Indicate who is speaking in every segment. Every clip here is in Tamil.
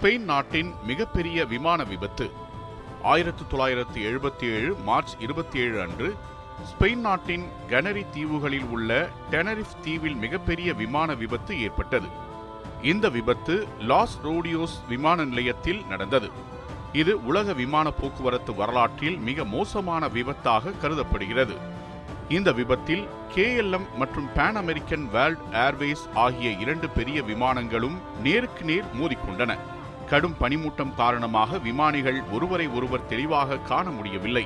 Speaker 1: ஸ்பெயின் நாட்டின் மிகப்பெரிய விமான விபத்து. 1977 மார்ச் 27 அன்று ஸ்பெயின் நாட்டின் கனரி தீவுகளில் உள்ள டெனரிஃப் தீவில் மிகப்பெரிய விமான விபத்து ஏற்பட்டது. இந்த விபத்து லாஸ் ரோடியோஸ் விமான நிலையத்தில் நடந்தது. இது உலக விமான போக்குவரத்து வரலாற்றில் மிக மோசமான விபத்தாக கருதப்படுகிறது. இந்த விபத்தில் KLM மற்றும் பான் அமெரிக்கன் வேர்ல்ட் ஏர்வேஸ் ஆகிய 2 பெரிய விமானங்களும் நேருக்கு நேர் மோதிக்கொண்டன. கடும் பனிமூட்டம் காரணமாக விமானிகள் ஒருவரை ஒருவர் தெளிவாக காண முடியவில்லை.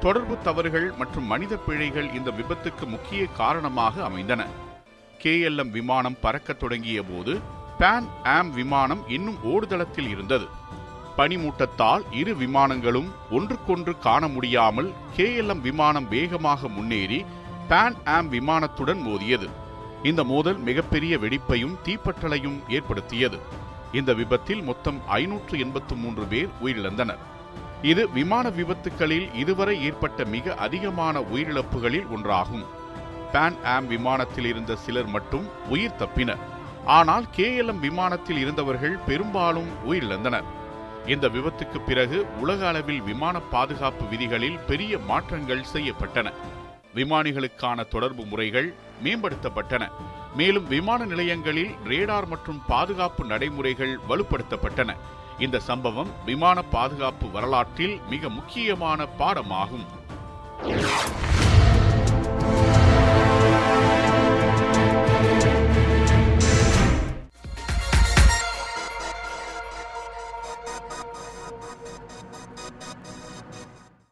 Speaker 1: தொடர்பு தவறுகள் மற்றும் மனித பிழைகள் இந்த விபத்துக்கு முக்கிய காரணமாக அமைந்தன. KLM விமானம் பறக்கத் தொடங்கிய போது பான் ஆம் விமானம் இன்னும் ஓடுதளத்தில் இருந்தது. பனிமூட்டத்தால் இரு விமானங்களும் ஒன்றுக்கொன்று காண முடியாமல் KLM விமானம் வேகமாக முன்னேறி பான் ஆம் விமானத்துடன் மோதியது. இந்த மோதல் மிகப்பெரிய வெடிப்பையும் தீப்பற்றலையும் ஏற்படுத்தியது. இந்த விபத்தில் மொத்தம் 583 பேர் உயிரிழந்தனர். இது விமான விபத்துகளில் இதுவரை ஏற்பட்ட மிக அதிகமான உயிரிழப்புகளில் ஒன்றாகும். பான் ஆம் விமானத்தில் இருந்த சிலர் மட்டும் உயிர் தப்பினர். ஆனால் KLM விமானத்தில் இருந்தவர்கள் பெரும்பாலும் உயிரிழந்தனர். இந்த விபத்துக்கு பிறகு உலக அளவில் விமான பாதுகாப்பு விதிகளில் பெரிய மாற்றங்கள் செய்யப்பட்டன. விமானிகளுக்கான தொடர்பு முறைகள் மேம்படுத்தப்பட்டன. மேலும் விமான நிலையங்களில் ரேடார் மற்றும் பாதுகாப்பு நடைமுறைகள் வலுப்படுத்தப்பட்டன. இந்த சம்பவம் விமான பாதுகாப்பு வரலாற்றில் மிக முக்கியமான பாடமாகும்.